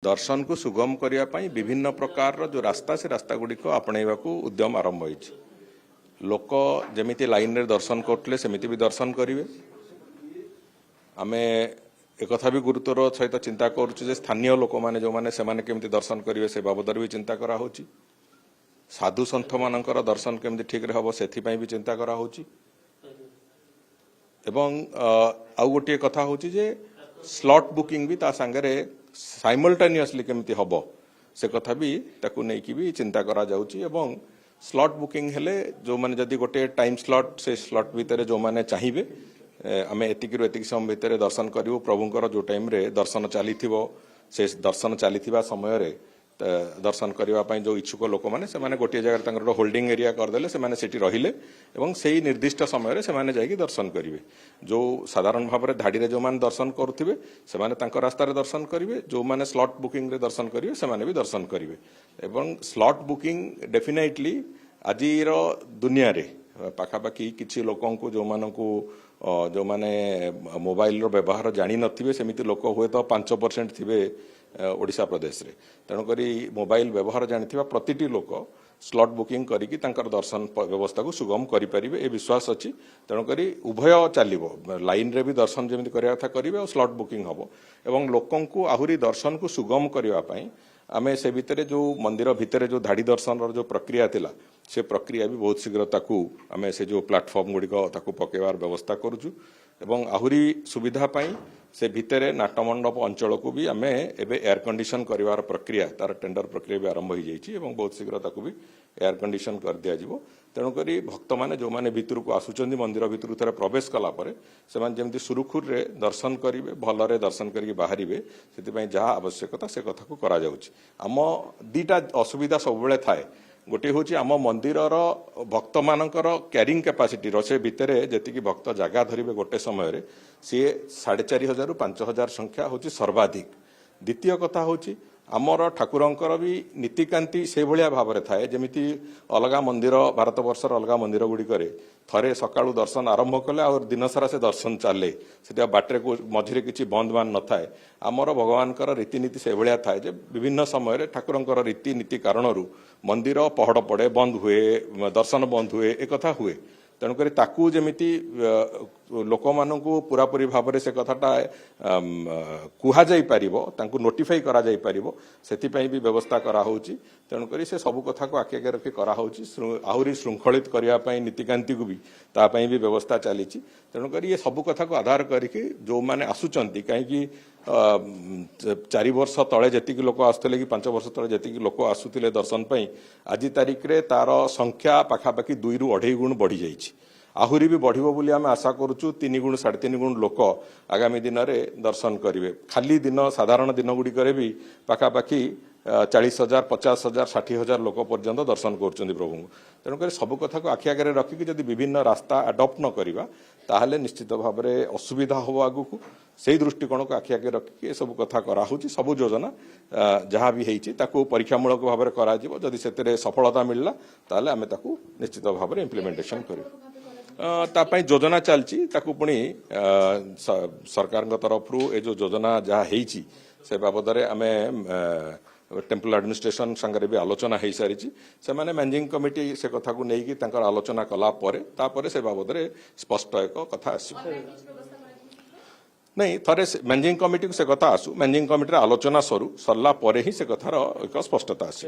दर्शन को सुगम करने विभिन्न प्रकार जो रास्ता से रास्ता गुड़िक आपणा उद्यम आरंभ हो लोक जमी लाइन रे दर्शन करते सेमती भी दर्शन करेंगे। आम एक भी गुरुत्वर सहित चिंता करुँ स्थानीय लोक मैंने जो मैंने से केमती दर्शन करेंगे से बाबद भी चिंता करा साधु सन्थ मानकर दर्शन केमती ठीक रे हम से भी चिंता करा आउ गोटे कथा हूँ जे स्लॉट बुकिंग भी ता सांगरे साइमल्टेनियसली केमती हम से कथा भी ताकू नहीं भी चिंता करा जाउची एवं स्लॉट बुकिंग हेले जो माने जदि गोटे टाइम स्लॉट से स्लॉट भितर जो माने चाहिए आम एतिक समय भितर दर्शन करूँ प्रभुंकर जो टाइम रे दर्शन चली से दर्शन चली समय रे दर्शन करने जो इच्छुक लोक मैंने गोटे जगह होल्डिंग एरिया करदे से रहिले एवं से ही निर्दिष्ट समय से जाकि दर्शन करेंगे। जो साधारण भाव में धाड़ी जो मैंने दर्शन करुवे से रास्ता दर्शन करेंगे, जो मैंने स्लॉट बुकिंग रे दर्शन करेंगे से भी दर्शन करेंगे। एवं स्लॉट बुकिंग डेफिनेटली आज दुनिया रे पाखापाखि किसी लोकों को जो माने मोबाइल रो व्यवहार जानी नथिबे सेमिति लोक हुए तो 5% थिबे ओडिशा प्रदेश रे। तेणुकरी मोबाइल व्यवहार जानिथिबा प्रतिटी लोक स्लॉट बुकिंग करिकी तांकर दर्शन व्यवस्था को सुगम करि परिबे ए विश्वास अछि। तेणुकरी उभय चलिबो लाइन रे भी दर्शन जेमिति करिया था करिवे और स्लॉट बुकिंग हबो एवं लोकों को आहुरी दर्शन को सुगम करिवा पई आमे से भितरे जो मंदिर भितरे जो धाड़ी दर्शन जो प्रक्रिया थिला से प्रक्रिया भी बहुत शीघ्र ताकू आमे से जो प्लेटफॉर्म गुड़िक ताकू पकेबार व्यवस्था करूचु एवं आहुरी सुविधा पाई से भितरे नाटमंडप अंचल को भी आमे एबे एयर कंडीशन करिवार प्रक्रिया तार टेंडर प्रक्रिया भी आरंभ हो जाइछि एवं बहुत शीघ्र ताकू भी एयर कंडीशन कर दिया जिवो। तेणुकरी भक्त माने जो माने भितर को आसुचंदी मंदिर भितर थरे प्रवेश कला परे सेमान जेमति सुरुखुर रे दर्शन करिवे भलरे दर्शन करके बाहरिवे सेति जहाँ आवश्यकता से कथा को करा जाउछि। आम दीटा असुविधा सब बेले थाए गोटे हूँ आम मंदिर भक्त मानकर क्यारिंग कैपेसिटी से भितर जी भक्त जगह धरवे गोटे समय सी 4,500 रु 5,000 संख्या हूँ सर्वाधिक। द्वितीय कथा हूँ आमर ठाकुरंकर भी नीतिकांति से भाया भाव में थाए जमीती अलग मंदिर भारत वर्षर अलग मंदिर गुड़िक थरे सकाळु दर्शन आरंभ कले और दिन सारा से दर्शन चले से बाटे को मझे किसी बंद मान न थाए। आमर भगवानकर रीतिनीति से भाया थाए जे विभिन्न समय रीतिनीति रीतिनीति कारणरू मंदिर पहड़ पड़े बंद हुए दर्शन बंद हुए एक कथा हुए। तेणुकर ताकू जमीती लोक मानू पूरापूरी भाव में से कथाटा कुहाई तांकू नोटिफाई करा जाई पारिबो सेतिपई भी व्यवस्था करा होउची। तेणुकर से सबु कथा को आखि आगे रखी करा होउची आहुरी श्रृंखलित करिया पई नीतिकांति को भी तापई भी व्यवस्था चलीची। तेणुकर ये सबु कथा को आधार करके जो माने आसुचंती कहीं 4 वर्ष तले जी लोक आसुले कि 5 वर्ष तले जी लोक आसुले दर्शन पाई आज तारिख रे तार संख्या पाखापाखि 2 ରୁ 2.5 गुण बढ़ी जाइछि। आहुरी भी बढ़िबो बोली आम आशा करुचु 3 गुण 3.5 गुण लोक आगामी दिन में दर्शन करेंगे। खाली दिन साधारण दिन गुड़िक भी पाखापाखि 40,000 50,000 60,000 लोक पर्यंत दर्शन कर प्रभु। तेणुक सबु कथा को आखि आगे रखिकी जदि विभिन्न रास्ता अडप्ट न करवा ताहले निश्चित भाव में असुविधा हम आगु को से दृष्टिकोण को आखि आगे रखिकी सब कथा कराऊँगी। सबु योजना जहाँ भी होती परीक्षामूलक भाव में करी से सफलता मिलला ताहले आमे ताकू निश्चित भाव में इम्प्लीमेंटेशन करूँ। तापाई योजना चलती ताकू पुणी सरकार तरफ ये जो योजना जहाँ होती से बाबद आमे टेम्पल एडमिनिस्ट्रेशन संगे भी आलोचना हो सारी से माने मैनेजिंग कमिटी से कथा को लेकिन आलोचना कला तापरे से बाबद स्पष्ट एक कथा आस नहीं थरे मैनेजिंग कमिटी को से कथा आसू मैनेजिंग कमिटी आलोचना सरला ही से कथार एक स्पष्टता आस।